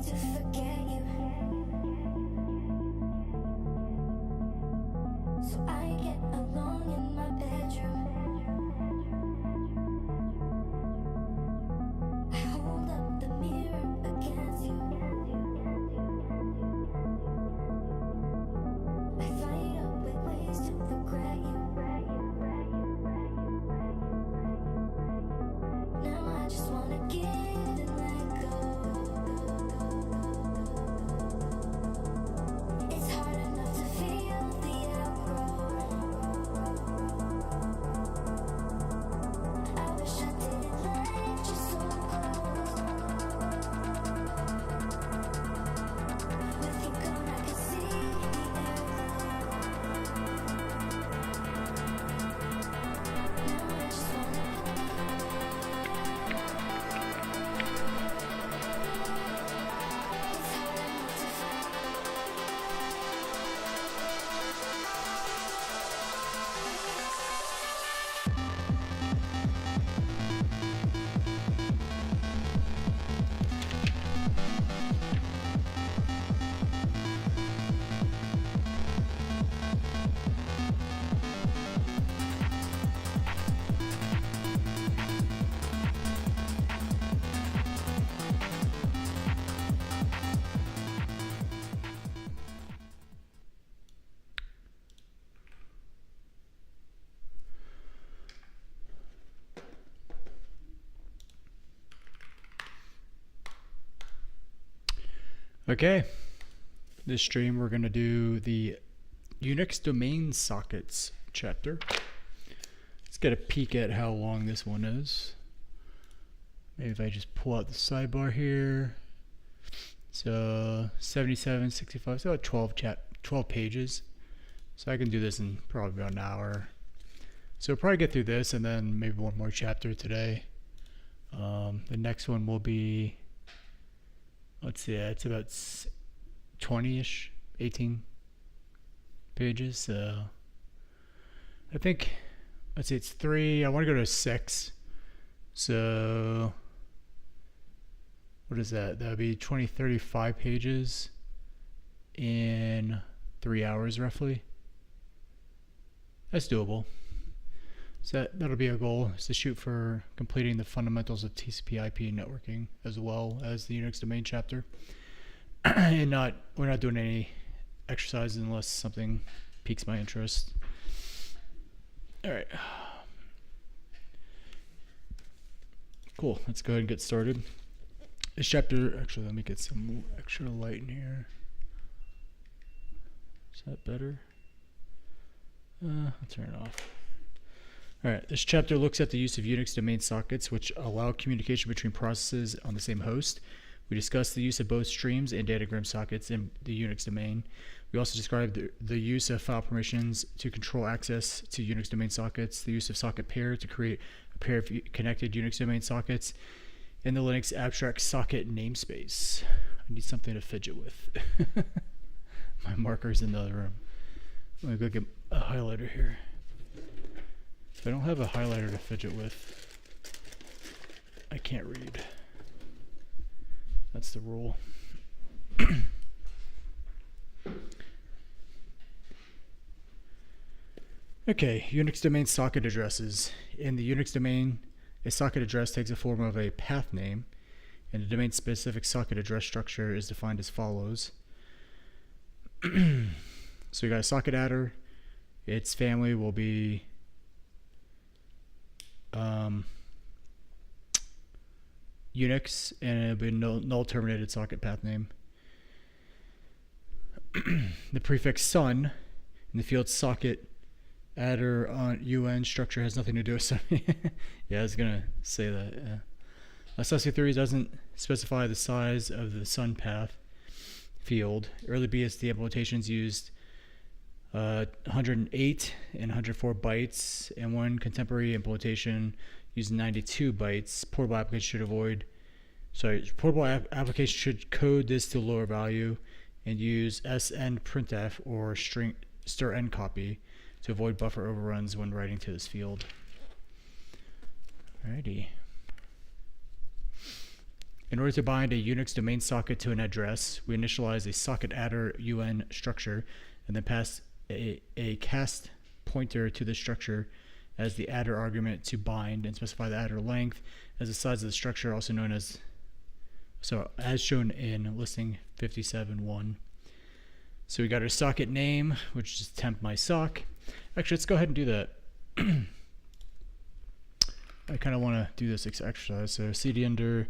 to forget you, so I get alone in my bedroom. I hold up the mirror against you. I fight up with ways to regret you. Now I just wanna give and let go. It's hard enough to feel the outgrow. I wish I didn't let you so close. With you gone, I can see the air. Now I just wanna Okay, this stream we're going to do the Unix domain sockets chapter. Let's get a peek at how long this one is. Maybe if I just pull out the sidebar here. So 77, 65, so about 12 pages. So I can do this in probably about an hour. So we'll probably get through this and then maybe one more chapter today. The next one will be, let's see, it's about 20-ish, 18 pages. So I think, let's see, it's 3. I want to go to 6. So what is that? That would be 20, 35 pages in 3 hours roughly. That's doable. So that'll be our goal, is to shoot for completing the fundamentals of TCP/IP networking as well as the Unix domain chapter. And we're not doing any exercises unless something piques my interest. All right. Cool. Let's go ahead and get started. This chapter, actually, let me get some extra light in here. Is that better? I'll turn it off. Alright, this chapter looks at the use of Unix domain sockets, which allow communication between processes on the same host. We discuss the use of both streams and datagram sockets in the Unix domain. We also describe the use of file permissions to control access to Unix domain sockets, the use of socket pair to create a pair of connected Unix domain sockets, and the Linux abstract socket namespace. I need something to fidget with. My marker's in the other room. I'm going to go get a highlighter here. If I don't have a highlighter to fidget with, I can't read. That's the rule. Okay, Unix domain socket addresses. In the Unix domain, a socket address takes the form of a path name, and the domain-specific socket address structure is defined as follows. So you got a socket adder. Its family will be Unix, and it'll be null terminated socket path name. The prefix son in the field socket adder on UN structure has nothing to do with something. Yeah, I was gonna say that. Yeah. SOC3 doesn't specify the size of the sun path field. Early BSD implementations used 108 and 104 bytes, and one contemporary implementation used 92 bytes. Portable applications should code this to a lower value and use SNPrintf or string str copy to avoid buffer overruns when writing to this field. Alrighty. In order to bind a Unix domain socket to an address, we initialize a socket adder UN structure and then pass a cast pointer to the structure as the adder argument to bind, and specify the adder length as the size of the structure, also known as, so as shown in listing 57.1. So we got our socket name, which is temp my sock. Actually, let's go ahead and do that. I kind of want to do this exercise. So cd under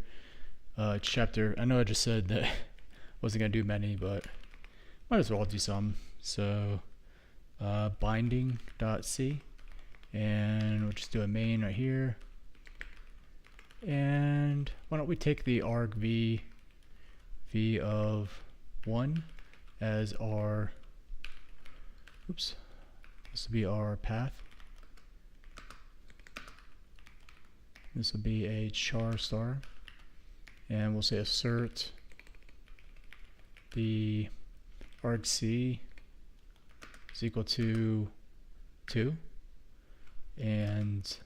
chapter. I know I just said that I wasn't going to do many, but might as well do some. So binding.c, and we'll just do a main right here. And why don't we take the arg v of 1 as our, oops, this will be our path. This will be a char star, and we'll say assert the argc is equal to 2, and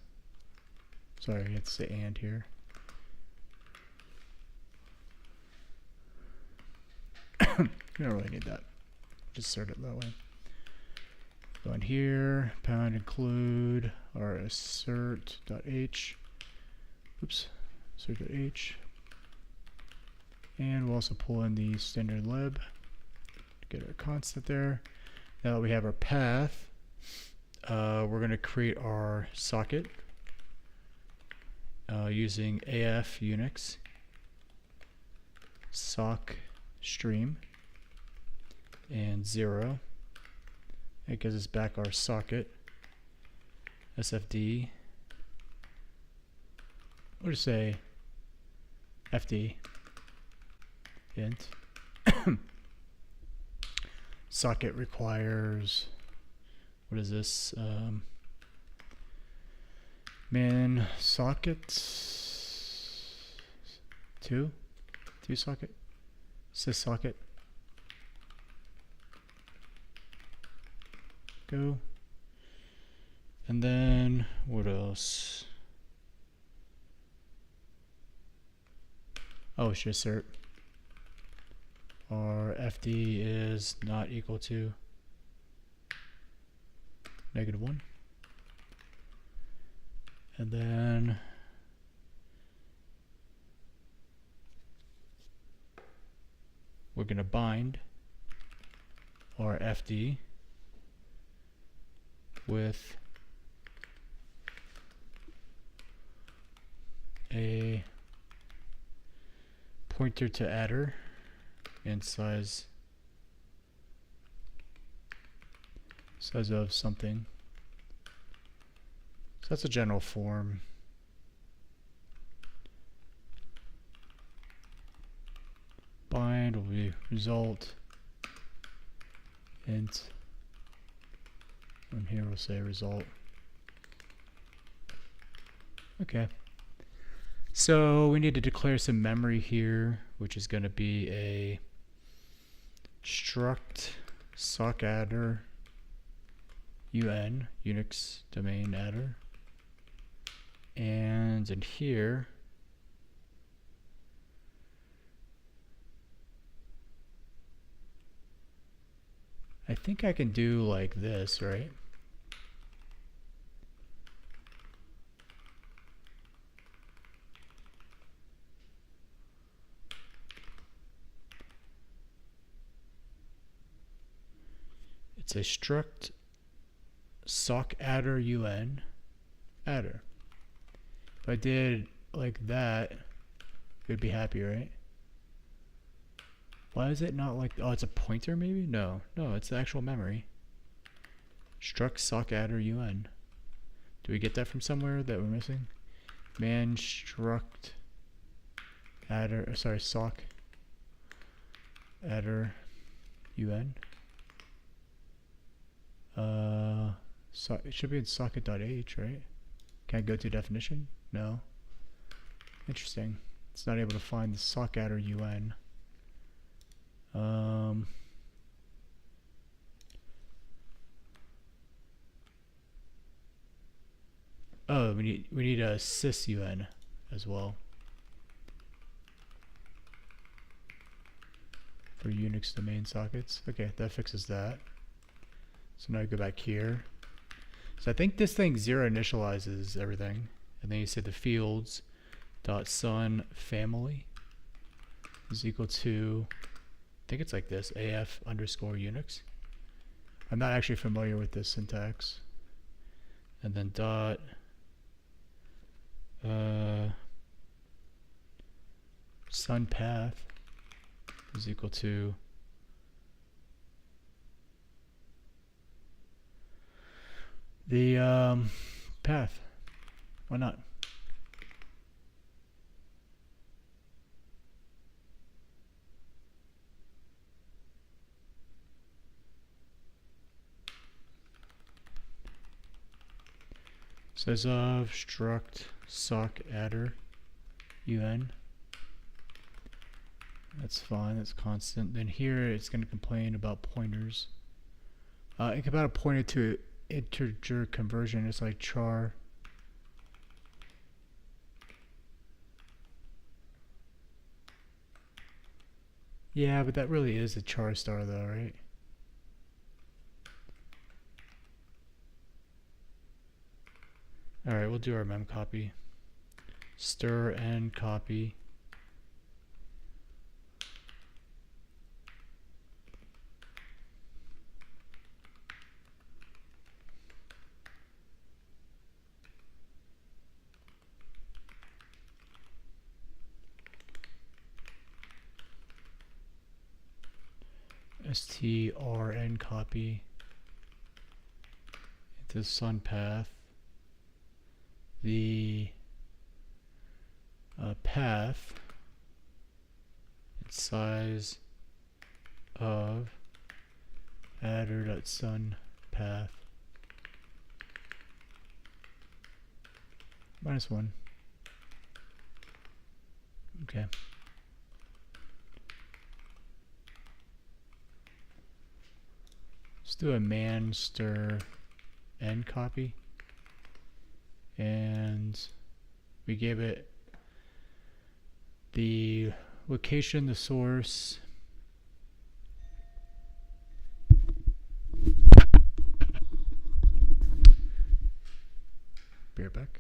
sorry, I have to say and here. We don't really need that. Just assert it that way. Go in here, pound include our assert.h. Oops, assert.h. And we'll also pull in the standard lib to get our constant there. Now that we have our path, we're going to create our socket using AF Unix sock stream and 0. It gives us back our socket SFD. We'll just say FD int. Socket requires, what is this? Man sockets 2 socket sys socket go, and then what else? Oh, we should assert our FD is not equal to -1, and then we're going to bind our FD with a pointer to adder and size of something. So that's a general form. Bind will be result int. From here we'll say result. Okay. So we need to declare some memory here, which is going to be a struct sock adder un Unix domain adder, and in here I think I can do like this, right? It's a struct sock adder un adder. If I did like that, we'd be happy, right? Why is it not like, oh, it's a pointer maybe? No, it's the actual memory. Struct sock adder un. Do we get that from somewhere that we're missing? Man struct adder, sorry, sock adder un. So it should be in socket.h, right? Can I go to definition? No. Interesting. It's not able to find the sock adder un. Oh, we need a sys un as well. for Unix domain sockets. Okay, that fixes that. So now I go back here. So I think this thing zero initializes everything, and then you say the fields dot son family is equal to, I think it's like this, af underscore Unix. I'm not actually familiar with this syntax. And then dot son path is equal to the path. Why not? Says of struct sock adder un. That's fine, that's constant. Then here it's going to complain about pointers. It's about a pointer to integer conversion. It's like char. Yeah, but that really is a char star though, right? Alright, we'll do our mem copy. Stir and copy. strn copy into sun path. The path, its size of adder.sun path -1. Okay. Let's do a man stir n copy, and we gave it the location, the source, beer back.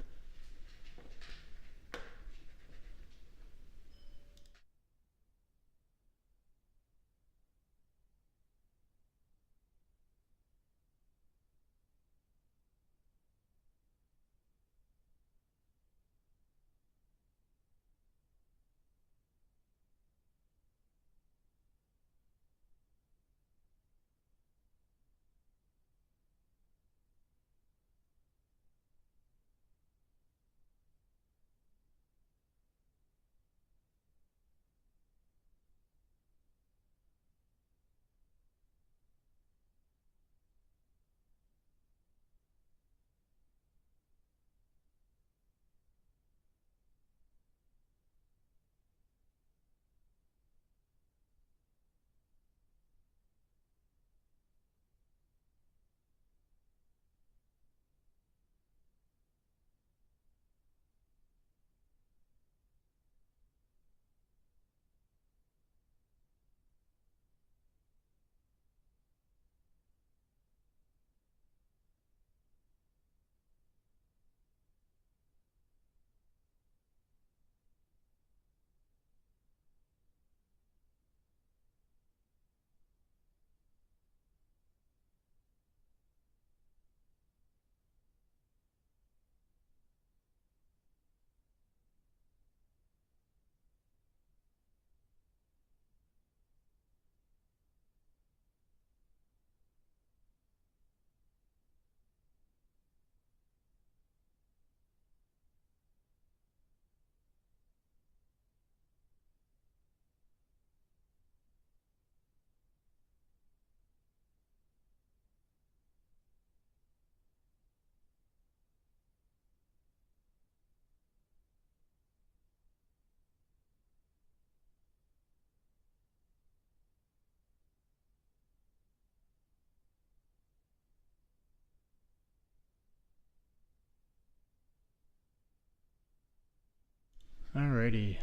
Alrighty.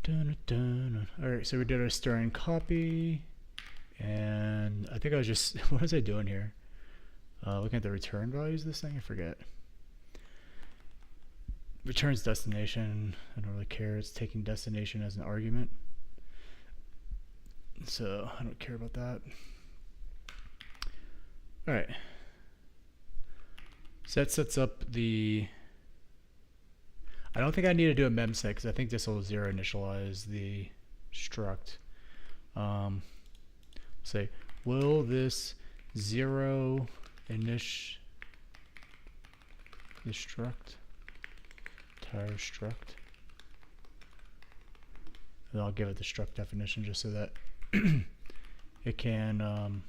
Alright, so we did a stir and copy. And I think I was just, what was I doing here? Looking at the return values of this thing, I forget. Returns destination, I don't really care, it's taking destination as an argument. So I don't care about that. Alright. So that sets up the, I don't think I need to do a memset because I think this will zero initialize the struct. Say, will this zero init the struct, entire struct, and I'll give it the struct definition just so that it can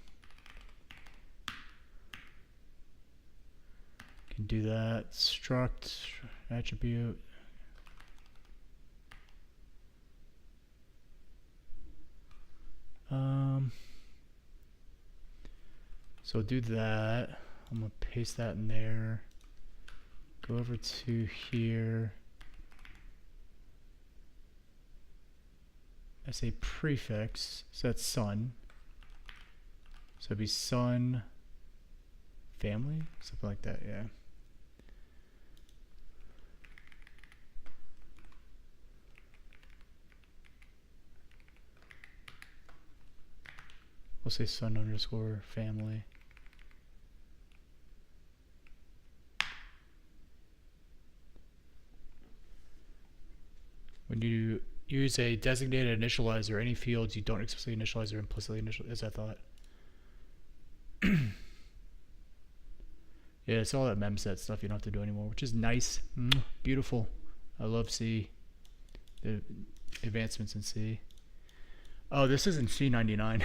do that. Struct attribute. So do that. I'm gonna paste that in there. Go over to here. That's a prefix, so that's son. So it'd be son family, something like that, yeah. We'll say son underscore family. When you use a designated initializer, any fields you don't explicitly initialize or implicitly initialize, as I thought. Yeah, it's all that memset stuff you don't have to do anymore, which is nice. Beautiful. I love C. The advancements in C. Oh, this is in C99.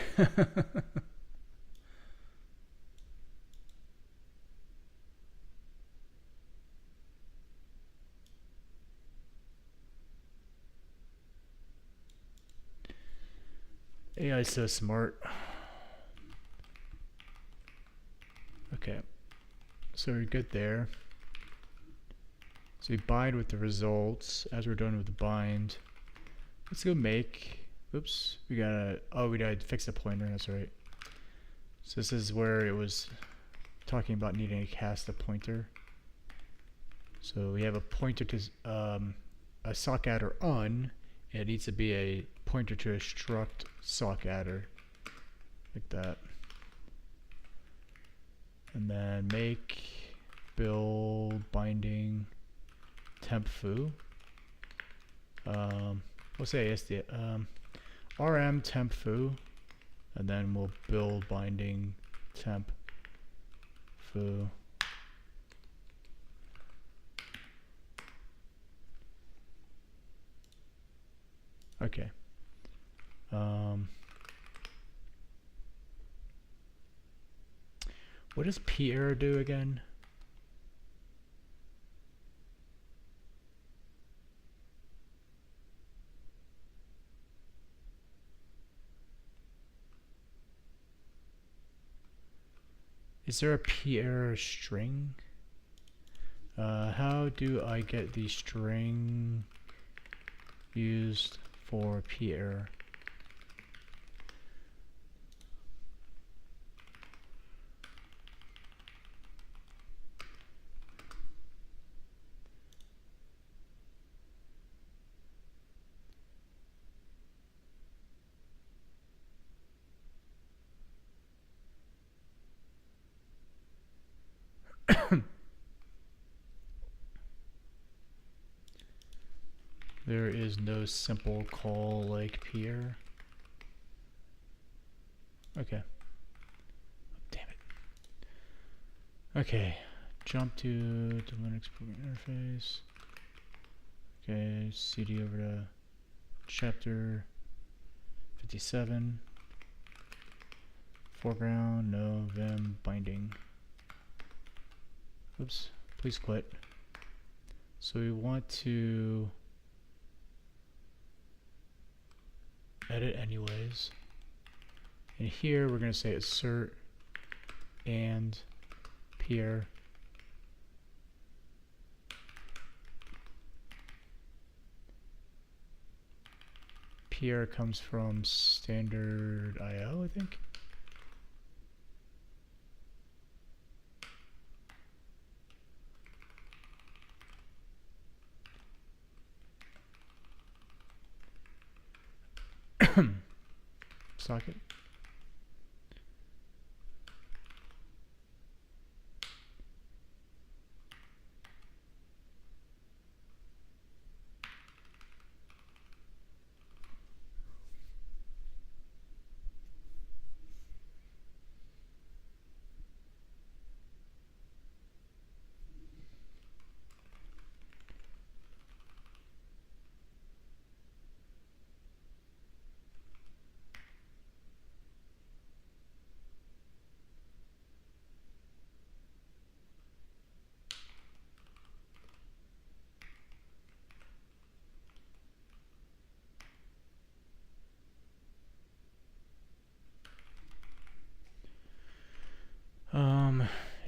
AI is so smart. Okay, so we're good there. So we bind with the results as we're doing with the bind. Let's go make, oops, we gotta, oh, we gotta fix the pointer, that's right. So this is where it was talking about needing to cast a pointer. So we have a pointer to a sock adder un, and it needs to be a pointer to a struct sock adder, like that. And then make build binding temp foo. We'll say ASD, rm temp foo, and then we'll build binding temp foo. Okay. What does p-error do again? Is there a p-error string? How do I get the string used for p-error? There is no simple call like p-error. Okay. Damn it. Okay. Jump to the Linux program interface. Okay, cd over to chapter 57. Foreground, no vim binding. Oops, please quit. So we want to edit anyways. And here we're going to say assert and peer. PR comes from standard IO, I think. Socket.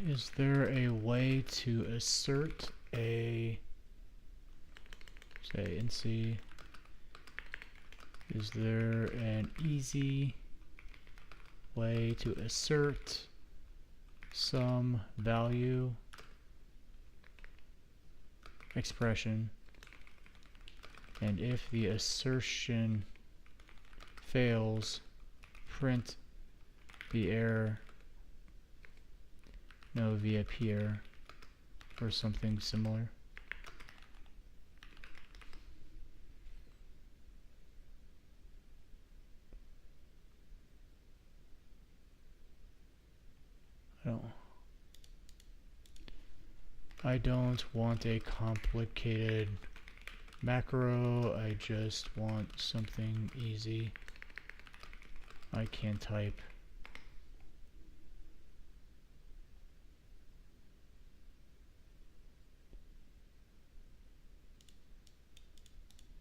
Is there a way to assert a, say, NC, is there an easy way to assert some value expression, and if the assertion fails, print the error no via peer or something similar? I don't want a complicated macro, I just want something easy I can type.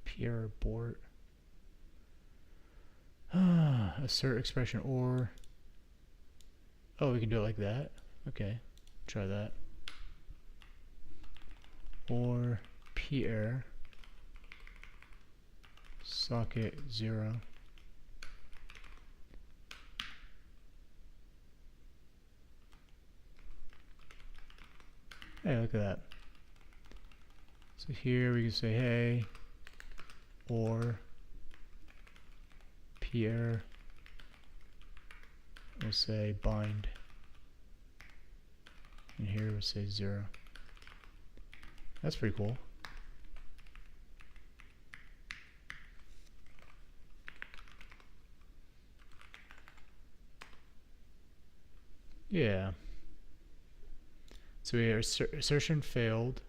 Peer abort. Assert expression or. Oh, we can do it like that? Okay, try that. Or peer socket 0. Hey, look at that. So here we can say, hey, or peer, we'll say bind, and here we'll say 0. That's pretty cool. Yeah. So we assertion failed.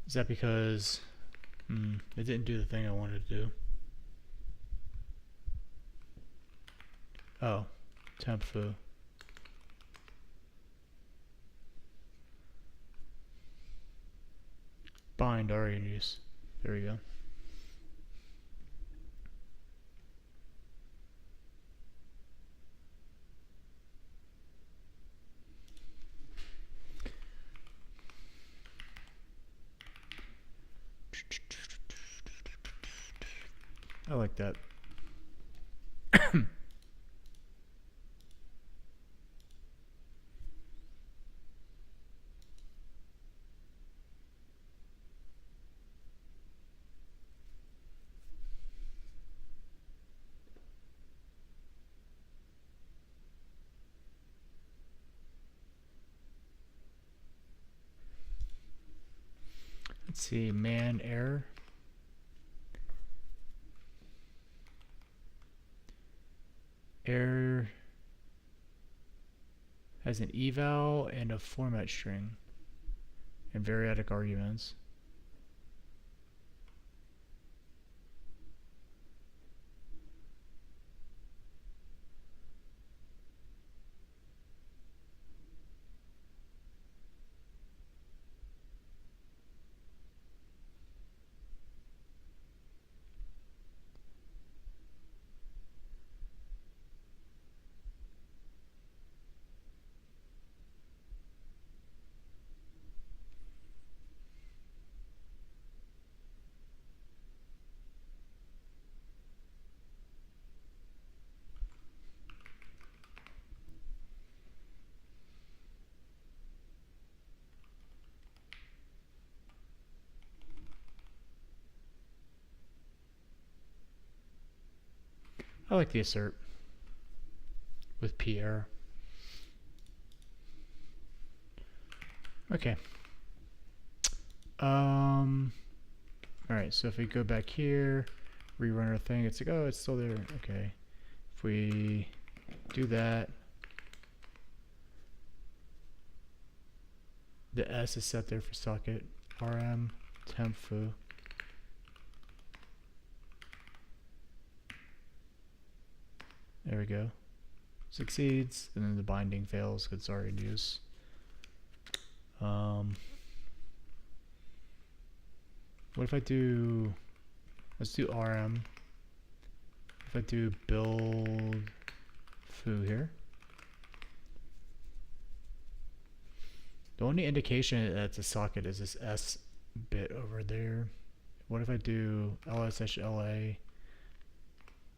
Is that because it didn't do the thing I wanted to do? Oh, temp foo. Bind already in use. There we go. I like that. Let's see, man error. Error has an eval and a format string and variadic arguments. I like the assert with p error. Okay. Alright, so if we go back here, rerun our thing, it's like, oh, it's still there. Okay. If we do that, the S is set there for socket rm temp foo. There we go. Succeeds, and then the binding fails because it's already in use. What if I do, let's do rm. If I do build foo here. The only indication that it's a socket is this S bit over there. What if I do ls-la,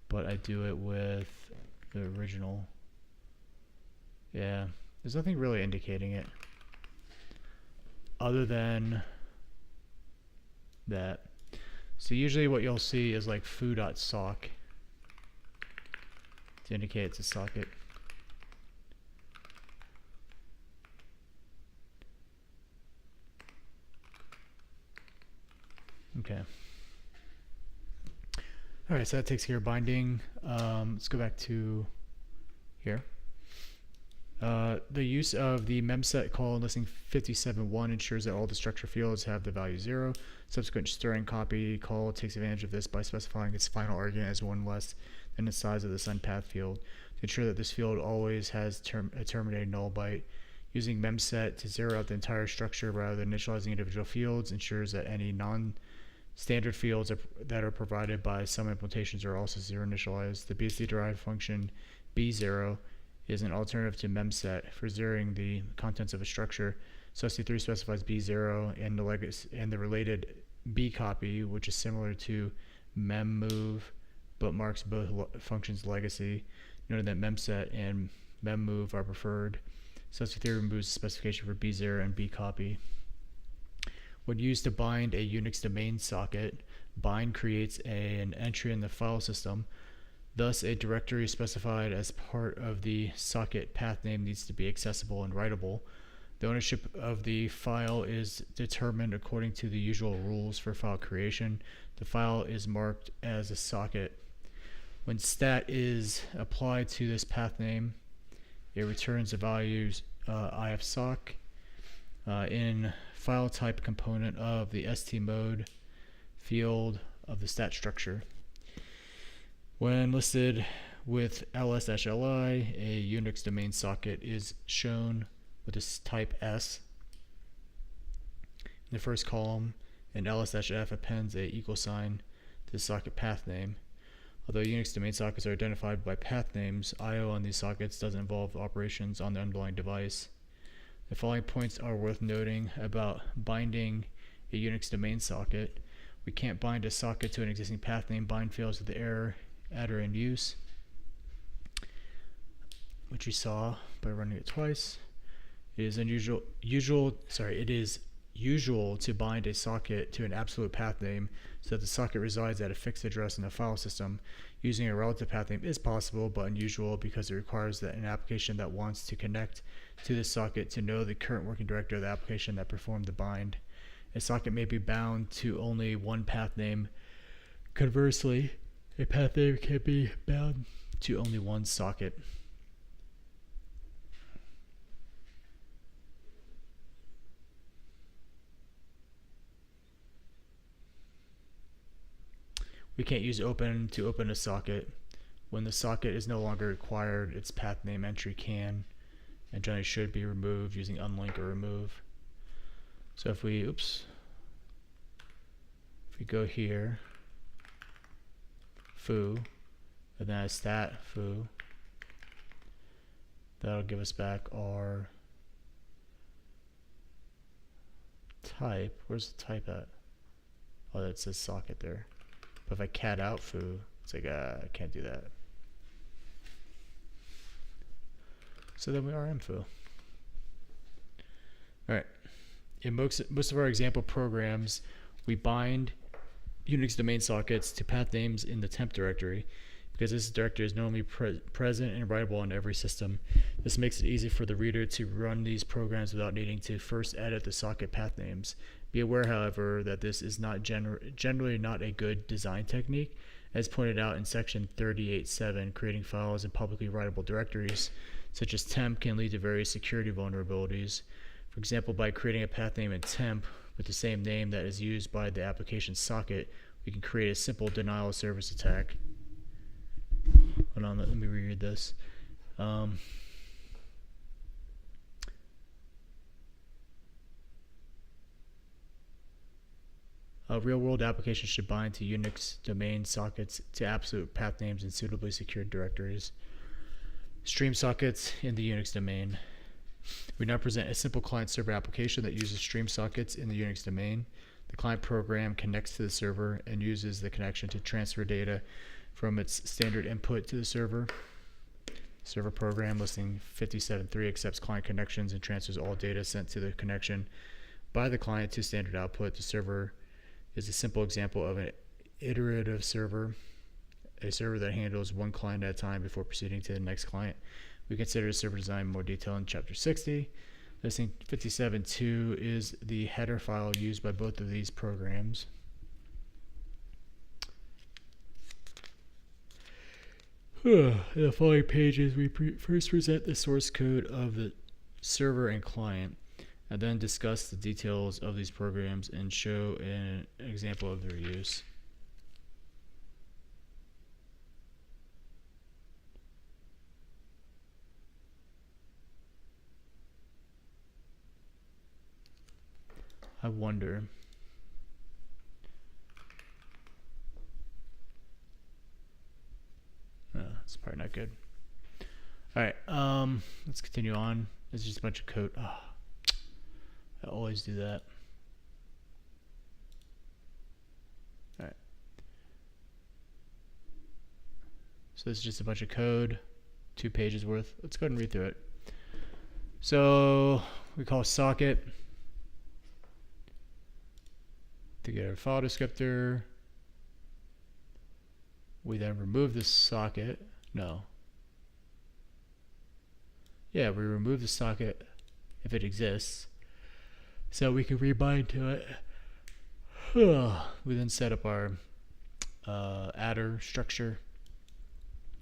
but I do it with the original? Yeah, there's nothing really indicating it other than that. So usually what you'll see is like foo.sock to indicate it's a socket. Okay. Alright, so that takes care of binding. Let's go back to here. The use of the memset call listing 57.1 ensures that all the structure fields have the value 0. Subsequent stirring copy call takes advantage of this by specifying its final argument as one less than the size of the assigned path field to ensure that this field always has a terminating null byte. Using memset to zero out the entire structure rather than initializing individual fields ensures that any non-standard fields that are provided by some implementations are also zero initialized. The BSD-derived function b0 is an alternative to memset for zeroing the contents of a structure. SUSD3 specifies b0 and the related b copy, which is similar to memmove but marks both functions legacy. Noting that memset and memmove are preferred, SUSD3 removes the specification for b0 and b copy. When used to bind a Unix domain socket, bind creates an entry in the file system. Thus, a directory specified as part of the socket path name needs to be accessible and writable. The ownership of the file is determined according to the usual rules for file creation. The file is marked as a socket. When stat is applied to this path name, it returns the values ifsock in file type component of the stmode field of the stat structure. When listed with ls-li, a Unix domain socket is shown with this type S in the first column, and ls-f appends a equal sign to the socket path name. Although Unix domain sockets are identified by path names, I/O on these sockets doesn't involve operations on the underlying device. The following points are worth noting about binding a Unix domain socket. We can't bind a socket to an existing path name. Bind fails with the error adder in use, which you saw by running it twice. It is usual to bind a socket to an absolute path name so that the socket resides at a fixed address in the file system. Using a relative path name is possible but unusual because it requires that an application that wants to connect to the socket to know the current working directory of the application that performed the bind. A socket may be bound to only one path name. Conversely, a path name can be bound to only one socket. We can't use open to open a socket. When the socket is no longer required, its path name entry can and generally should be removed using unlink or remove. So if we go here, foo, and then a stat foo, that'll give us back our type. Where's the type at? Oh, that says socket there. But if I cat out foo, it's like, I can't do that. So then we rm foo. Alright. In most of our example programs, we bind Unix domain sockets to path names in the temp directory. Because this directory is normally present and writable on every system. This makes it easy for the reader to run these programs without needing to first edit the socket path names. Be aware, however, that this is not generally not a good design technique. As pointed out in section 38.7, creating files in publicly writable directories, such as temp, can lead to various security vulnerabilities. For example, by creating a path name in temp with the same name that is used by the application socket, we can create a simple denial of service attack. Hold on, let me reread this. Real-world applications should bind to Unix domain sockets to absolute path names in suitably secured directories. Stream sockets in the Unix domain. We now present a simple client-server application that uses stream sockets in the Unix domain. The client program connects to the server and uses the connection to transfer data from its standard input to the server. Server program listing 57.3 accepts client connections and transfers all data sent to the connection by the client to standard output. The server is a simple example of an iterative server, a server that handles one client at a time before proceeding to the next client. We consider server design in more detail in chapter 60. Listing 57.2 is the header file used by both of these programs. In the following pages, we first present the source code of the server and client, and then discuss the details of these programs and show an example of their use. I wonder. It's probably not good. All right, let's continue on. It's just a bunch of code. Oh, I always do that. All right. So this is just a bunch of code, 2 pages worth. Let's go ahead and read through it. So we call socket to get our file descriptor. We then remove the socket. No. Yeah, we remove the socket if it exists, so we can rebind to it. We then set up our adder structure,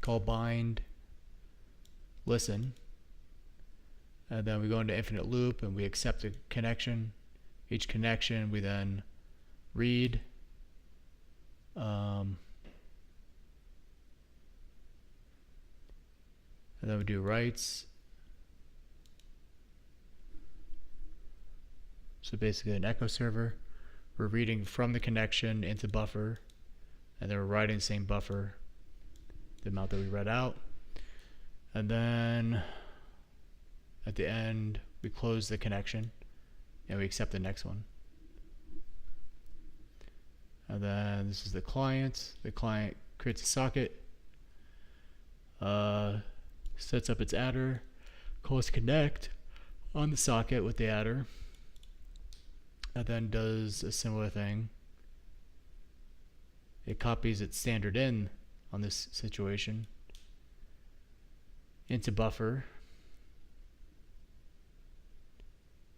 call bind, listen, and then we go into infinite loop and we accept a connection. Each connection we then read. And then we do writes. So basically an echo server. We're reading from the connection into buffer, and then we're writing the same buffer, the amount that we read out. And then at the end, we close the connection and we accept the next one. And then this is the client. The client creates a socket, sets up its adder, calls connect on the socket with the adder, and then does a similar thing. It copies its standard in on this situation into buffer,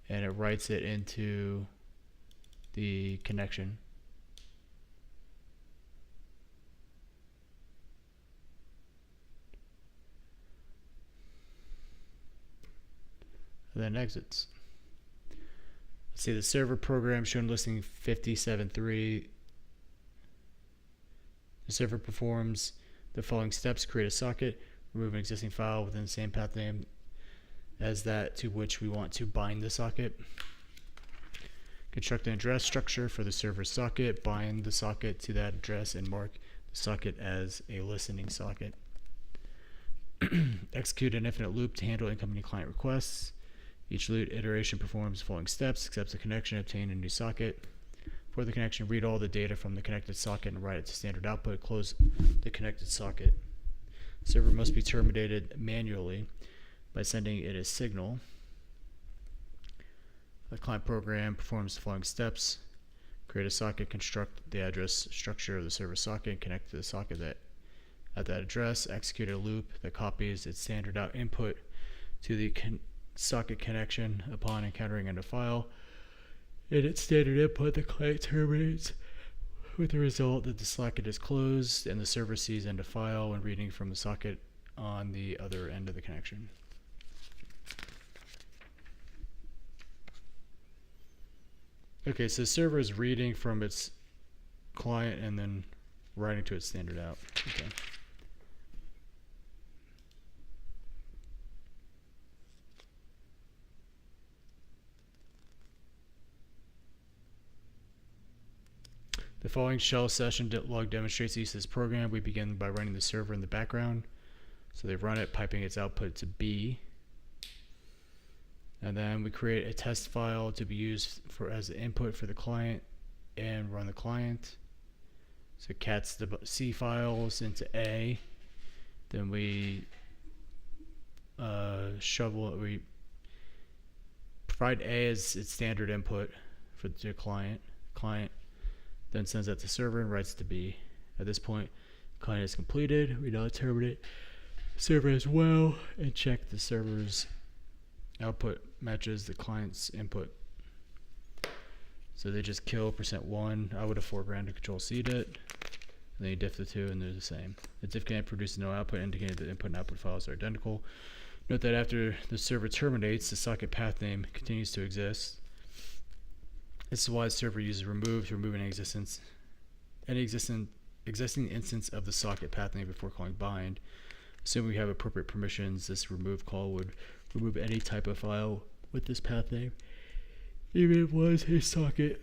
and it writes it into the connection. And then exits. Let's see the server program shown listing 57.3. The server performs the following steps: create a socket, remove an existing file within the same path name as that to which we want to bind the socket. Construct an address structure for the server socket, bind the socket to that address, and mark the socket as a listening socket. Execute an infinite loop to handle incoming client requests. Each loop iteration performs the following steps: accepts a connection, obtain a new socket. For the connection, read all the data from the connected socket and write it to standard output. Close the connected socket. The server must be terminated manually by sending it a signal. The client program performs the following steps: create a socket, construct the address structure of the server socket, and connect to the socket that at that address, execute a loop that copies its standard out input to the socket connection. Upon encountering in a file in its standard input, the client terminates, with the result that the socket is closed and the server sees end of file when reading from the socket on the other end of the connection. Okay, so the server is reading from its client and then writing to its standard out. Okay. The following shell session log demonstrates the use of this program. We begin by running the server in the background. So they run it, piping its output to B. And then we create a test file to be used as the input for the client and run the client. So it cats the C files into A. Then we we provide A as its standard input for the client. Client then sends that to server and writes to B. At this point, client is completed. We now terminate server as well and check the server's output matches the client's input. So they just kill %1. I would have foregrounded Control-C'd it. And then you diff the two and they're the same. The diff command produces no output, indicating that input and output files are identical. Note that after the server terminates, the socket path name continues to exist. This is why the server uses remove to remove any existing instance of the socket path name before calling bind. Assuming we have appropriate permissions, this remove call would remove any type of file with this path name, even if it was a socket.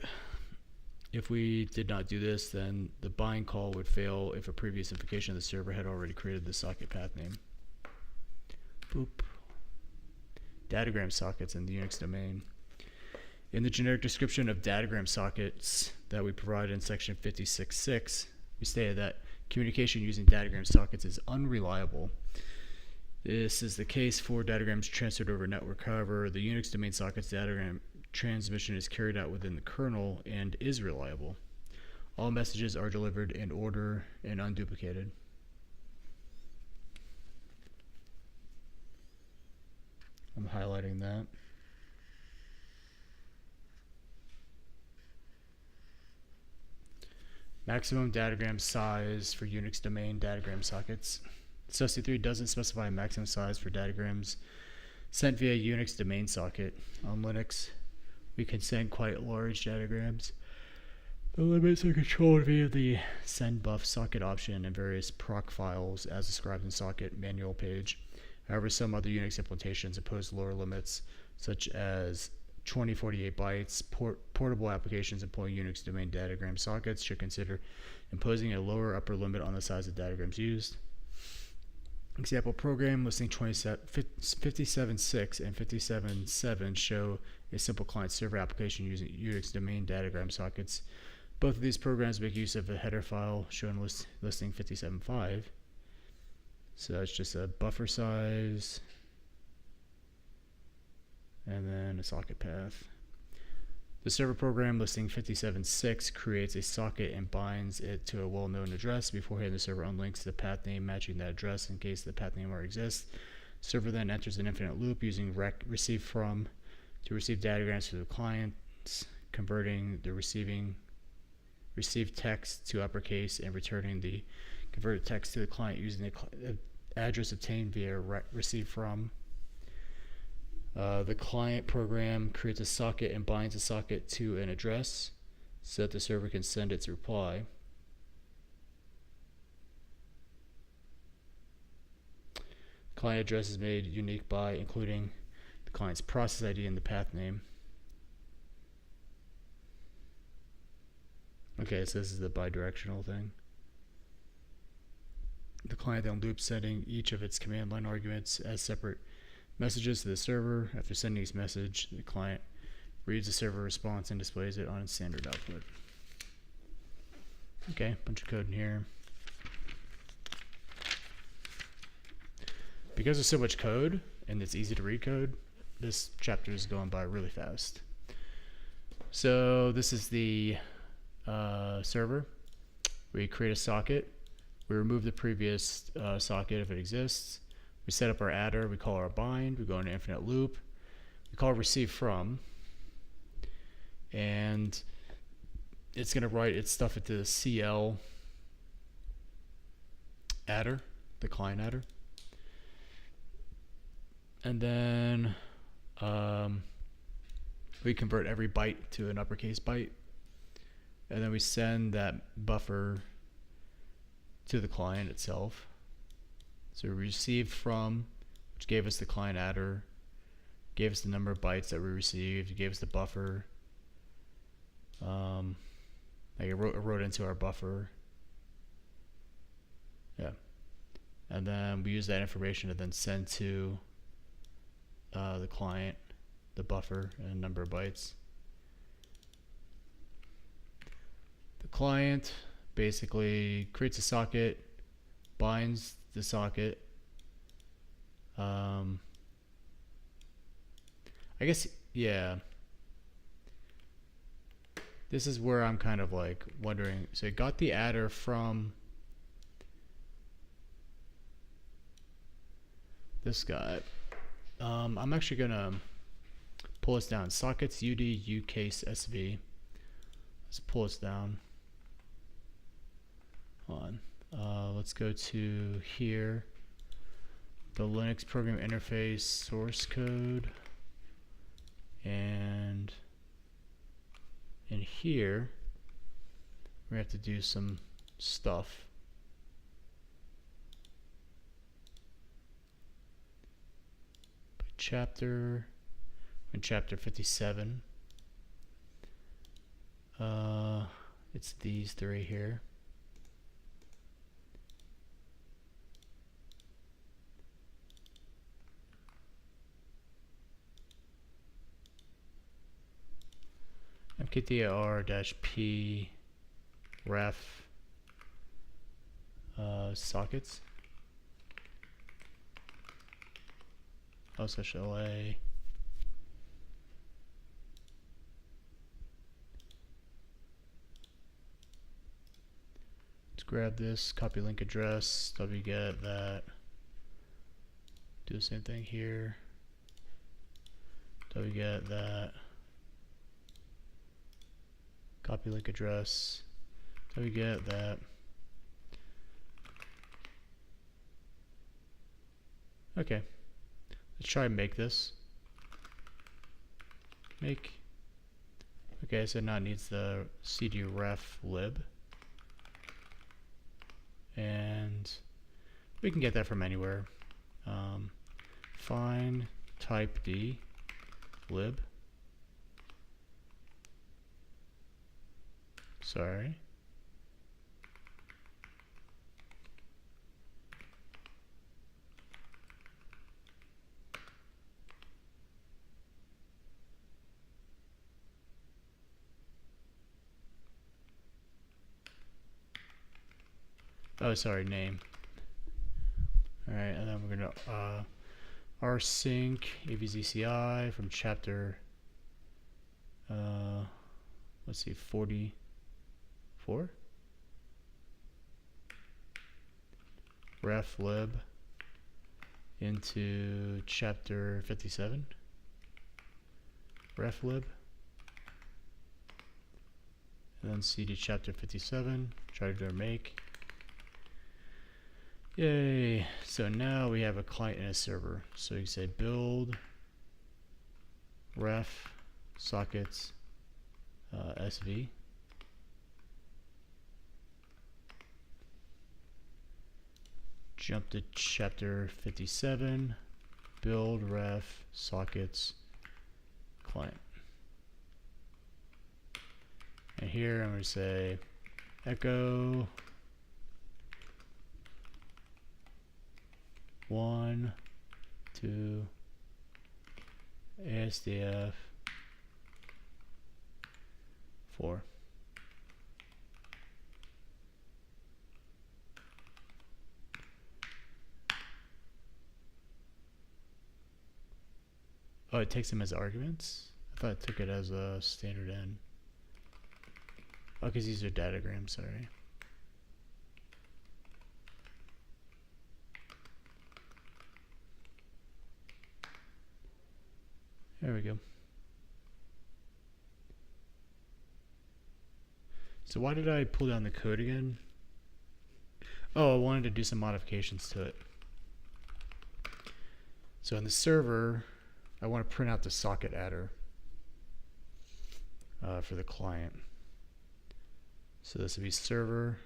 If we did not do this, then the bind call would fail if a previous invocation of the server had already created the socket path name. Boop. Datagram sockets in the Unix domain. In the generic description of datagram sockets that we provide in section 56.6, we stated that communication using datagram sockets is unreliable. This is the case for datagrams transferred over a network. However, the Unix domain socket's datagram transmission is carried out within the kernel and is reliable. All messages are delivered in order and unduplicated. I'm highlighting that. Maximum datagram size for Unix domain datagram sockets. Substitute 3 doesn't specify a maximum size for datagrams sent via Unix domain socket. On Linux, we can send quite large datagrams. The limits are controlled via the send buff socket option and various proc files as described in socket manual page. However, some other Unix implementations impose lower limits, such as 2048 bytes. Portable applications employing Unix domain datagram sockets should consider imposing a lower upper limit on the size of datagrams used. Example program listing 57.6 and 57.7 show a simple client-server application using Unix domain datagram sockets. Both of these programs make use of a header file shown listing 57.5. So that's just a buffer size and then a socket path. The server program listing 57.6 creates a socket and binds it to a well-known address. Beforehand, the server unlinks the path name matching that address in case the path name already exists. Server then enters an infinite loop using receive from to receive datagrams to the clients, converting the received text to uppercase and returning the converted text to the client using the address obtained via receive from. The client program creates a socket and binds a socket to an address so that the server can send its reply. Client address is made unique by including the client's process ID and the path name. Okay, so this is the bidirectional thing. The client then loops sending each of its command line arguments as separate messages to the server. After sending each message, the client reads the server response and displays it on its standard output. Okay, bunch of code in here. Because there's so much code and it's easy to read code, this chapter is going by really fast. So this is the server. We create a socket, We remove the previous socket if it exists. We set up our adder. We call our bind. We go into infinite loop. We call receive from. And it's going to write its stuff into the CL adder, the client adder. And then we convert every byte to an uppercase byte. And then we send that buffer to the client itself. So we received from, which gave us the client adder, gave us the number of bytes that we received, gave us the buffer. Like it wrote into our buffer. Yeah. And then we use that information to then send to the client, the buffer, and number of bytes. The client basically creates a socket, binds the socket. I guess, yeah. This is where I'm kind of like wondering. So it got the adder from this guy. I'm actually gonna pull this down. Sockets UD ucase SV. Let's pull this down. Hold on. Let's go to here. The Linux program interface source code. And in here, we have to do some stuff. Chapter, in chapter 57. It's these three here. mkdir-p ref sockets. /LA. Let's grab this, copy link address, wget that. Do the same thing here. Wget that. Copy link address. Wget that. Okay. Let's try and make this. Make. Okay, so now it needs the cd ref lib. And we can get that from anywhere. Find type D lib. Sorry. Oh, sorry, name. Alright, and then we're gonna rsync avzci from chapter let's see, 44 ref lib into chapter 57 ref lib, and then cd chapter 57, try to do a make. Yay! So now we have a client and a server. So you can say build ref sockets SV. Jump to chapter 57, build ref sockets client. And here I'm going to say echo 1, 2, ASDF 4. Oh, it takes them as arguments? I thought it took it as a standard in. Oh, because these are datagrams, sorry. There we go. So why did I pull down the code again? Oh, I wanted to do some modifications to it. So in the server, I want to print out the socket adder for the client. So this would be server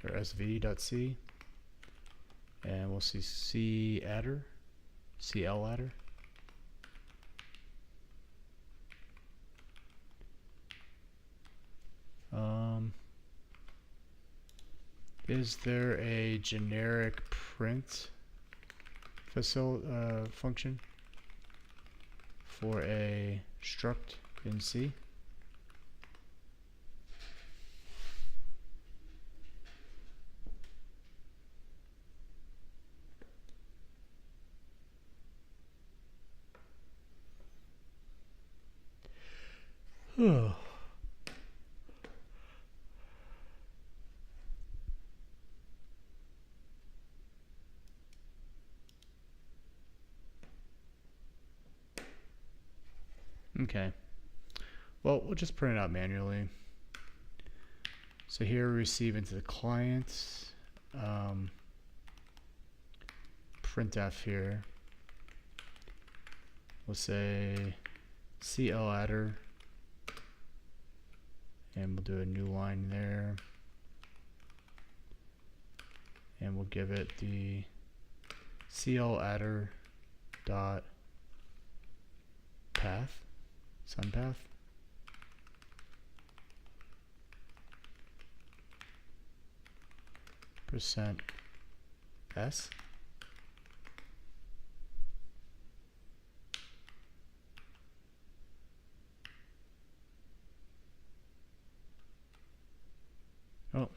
or sv.c, and we'll see C adder, CL adder. Is there a generic print function for a struct in C? Oh. Okay. Well, we'll just print it out manually. So here we receive into the client. Printf here. We'll say CL adder, and we'll do a new line there, and we'll give it the CL adder dot path, sun path. %s. Oh,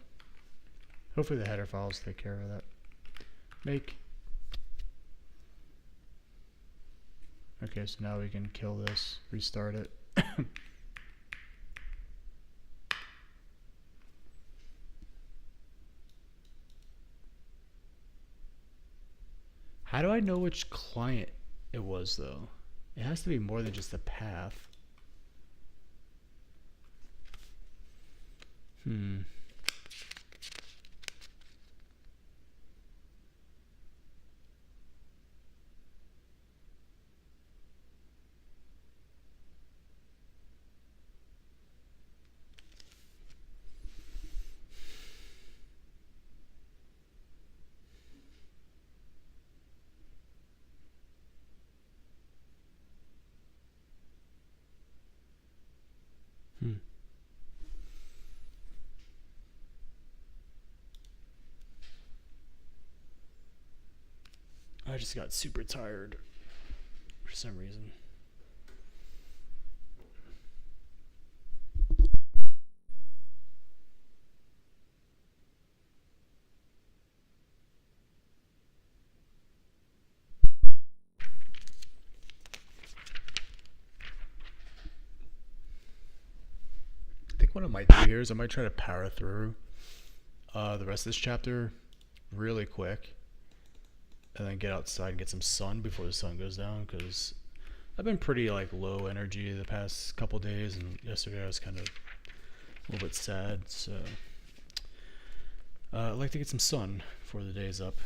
hopefully the header files take care of that. Make. Okay, so now we can kill this, restart it. How do I know which client it was, though? It has to be more than just a path. I just got super tired for some reason. I think what I might do here is I might try to power through the rest of this chapter really quick, and then get outside and get some sun before the sun goes down, because I've been pretty like low energy the past couple days, and yesterday I was kind of a little bit sad, so I'd like to get some sun before the day is up.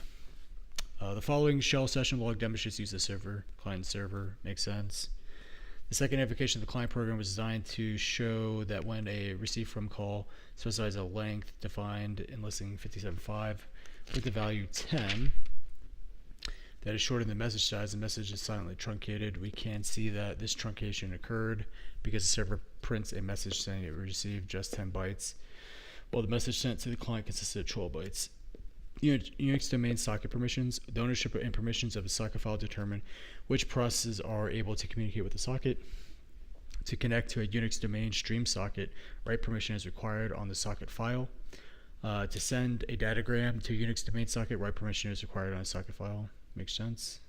The following shell session log demonstrates use of server, client server, makes sense. The second invocation of the client program was designed to show that when a receive from call specifies a length defined in listing 57.5 with the value 10, that is shorter than the message size, the message is silently truncated. We can see that this truncation occurred because the server prints a message saying it received just 10 bytes, while the message sent to the client consisted of 12 bytes. Unix domain socket permissions. The ownership and permissions of the socket file determine which processes are able to communicate with the socket. To connect to a Unix domain stream socket, write permission is required on the socket file. To send a datagram to Unix domain socket, write permission is required on a socket file. Makes sense.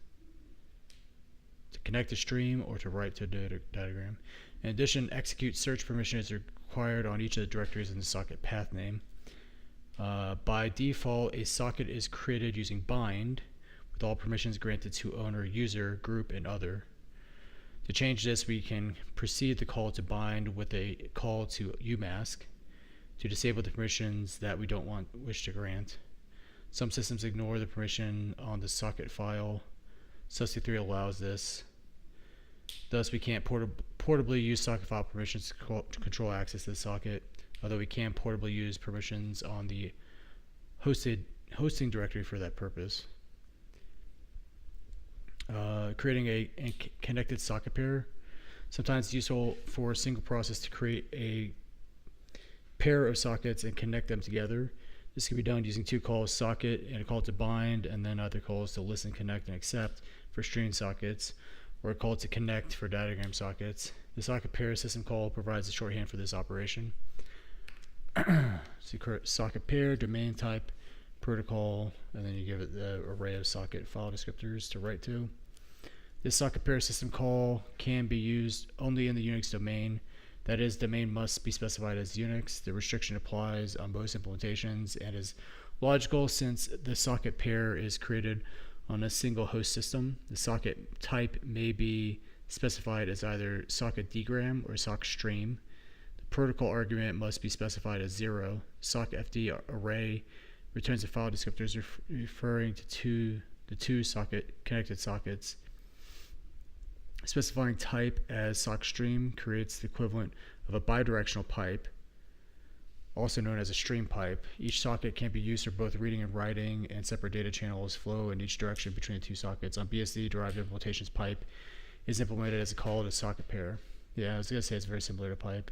To connect a stream or to write to a datagram. In addition, execute search permission is required on each of the directories in the socket path name. By default, a socket is created using bind with all permissions granted to owner, user, group, and other. To change this, we can precede the call to bind with a call to umask to disable the permissions that we don't wish to grant. Some systems ignore the permission on the socket file. Susty3 allows this. Thus, we can't portably use socket file permissions to control access to the socket, although we can portably use permissions on the hosting directory for that purpose. Creating a connected socket pair. Sometimes it's useful for a single process to create a pair of sockets and connect them together. This can be done using two calls, socket and a call to bind, and then other calls to listen, connect, and accept for stream sockets, or a call to connect for datagram sockets. The socket pair system call provides a shorthand for this operation. So socket pair, domain type, protocol, and then you give it the array of socket file descriptors to write to. This socket pair system call can be used only in the Unix domain. That is, domain must be specified as Unix. The restriction applies on most implementations and is logical since the socket pair is created on a single host system. The socket type may be specified as either socket dgram or socket stream. The protocol argument must be specified as 0. Socket fd array returns the file descriptors referring to the two connected sockets. Specifying type as socket stream creates the equivalent of a bidirectional pipe, also known as a stream pipe. Each socket can be used for both reading and writing, and separate data channels flow in each direction between the two sockets. On BSD, derived implementations, pipe is implemented as a call to socket pair. Yeah, I was going to say it's very similar to pipe.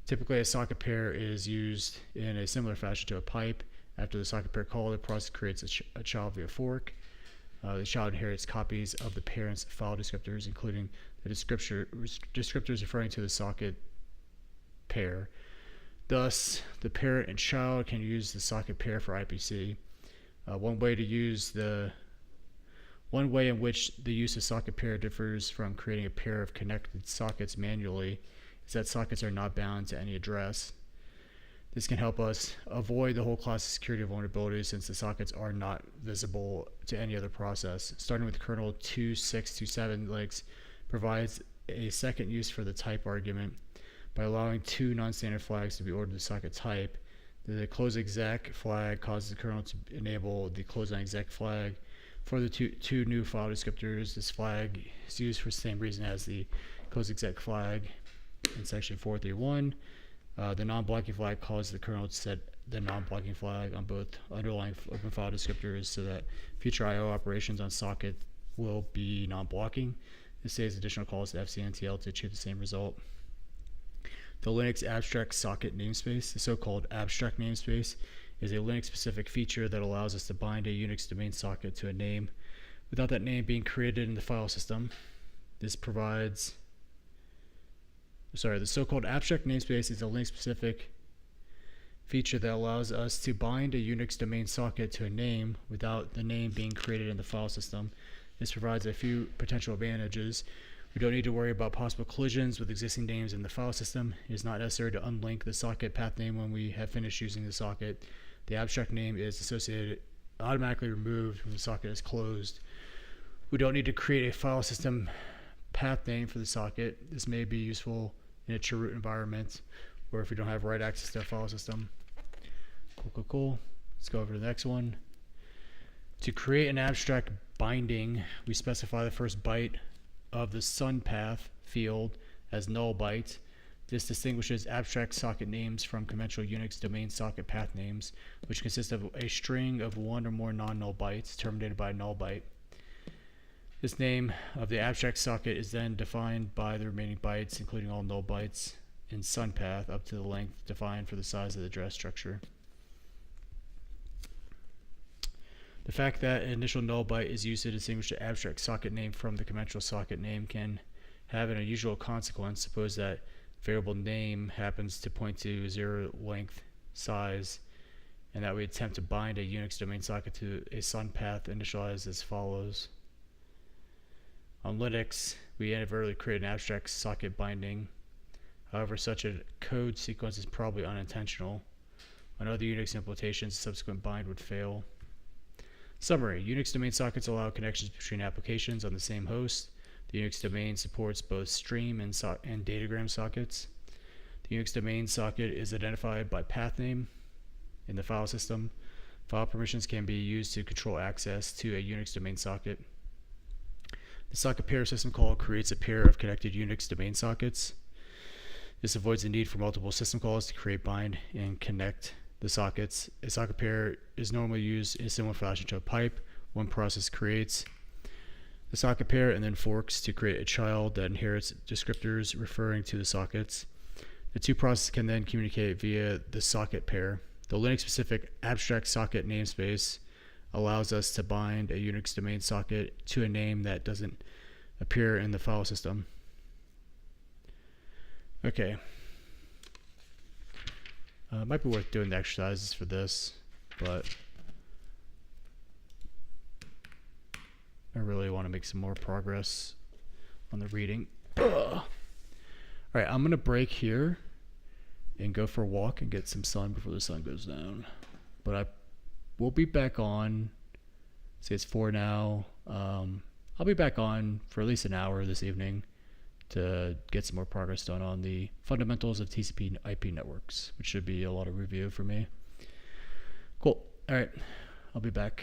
Typically, a socket pair is used in a similar fashion to a pipe. After the socket pair call, the process creates a child via fork. The child inherits copies of the parent's file descriptors, including the descriptors referring to the socket pair. Thus, the parent and child can use the socket pair for IPC. One way in which the use of socket pair differs from creating a pair of connected sockets manually is that sockets are not bound to any address. This can help us avoid the whole class of security vulnerabilities since the sockets are not visible to any other process. Starting with kernel 2.6.2.7, Linux provides a second use for the type argument by allowing two non-standard flags to be ordered to socket type. The close exec flag causes the kernel to enable the close on exec flag for the two new file descriptors. This flag is used for the same reason as the close exec flag in section 431. The non-blocking flag causes the kernel to set the non-blocking flag on both underlying open file descriptors so that future I/O operations on socket will be non-blocking. This saves additional calls to fcntl to achieve the same result. The Linux abstract socket namespace, the so-called abstract namespace, is a Linux-specific feature that allows us to bind a Unix domain socket to a name without that name being created in the file system. The so-called abstract namespace is a Linux-specific feature that allows us to bind a Unix domain socket to a name without the name being created in the file system. This provides a few potential advantages. We don't need to worry about possible collisions with existing names in the file system. It is not necessary to unlink the socket path name when we have finished using the socket. The abstract name is automatically removed when the socket is closed. We don't need to create a file system path name for the socket. This may be useful in a true root environment or if we don't have write access to a file system. Cool. Let's go over to the next one. To create an abstract binding, we specify the first byte of the sun path field as null byte. This distinguishes abstract socket names from conventional Unix domain socket path names, which consist of a string of one or more non-null bytes terminated by a null byte. This name of the abstract socket is then defined by the remaining bytes, including all null bytes, in sun path up to the length defined for the size of the address structure. The fact that an initial null byte is used to distinguish the abstract socket name from the conventional socket name can have an unusual consequence. Suppose that variable name happens to point to 0 length size, and that we attempt to bind a Unix domain socket to a sun path initialized as follows. On Linux, we inadvertently create an abstract socket binding. However, such a code sequence is probably unintentional. On other Unix implementations, subsequent bind would fail. Summary: Unix domain sockets allow connections between applications on the same host. The Unix domain supports both stream and datagram sockets. The Unix domain socket is identified by path name in the file system. File permissions can be used to control access to a Unix domain socket. The socket pair system call creates a pair of connected Unix domain sockets. This avoids the need for multiple system calls to create, bind, and connect the sockets. A socket pair is normally used in a similar fashion to a pipe. One process creates the socket pair and then forks to create a child that inherits descriptors referring to the sockets. The two processes can then communicate via the socket pair. The Linux-specific abstract socket namespace allows us to bind a Unix domain socket to a name that doesn't appear in the file system. Okay. It might be worth doing the exercises for this, but I really want to make some more progress on the reading. Ugh. Alright, I'm going to break here and go for a walk and get some sun before the sun goes down. But I will be back on, say it's 4 now, I'll be back on for at least an hour this evening to get some more progress done on the fundamentals of TCP IP networks, which should be a lot of review for me. Cool. Alright, I'll be back.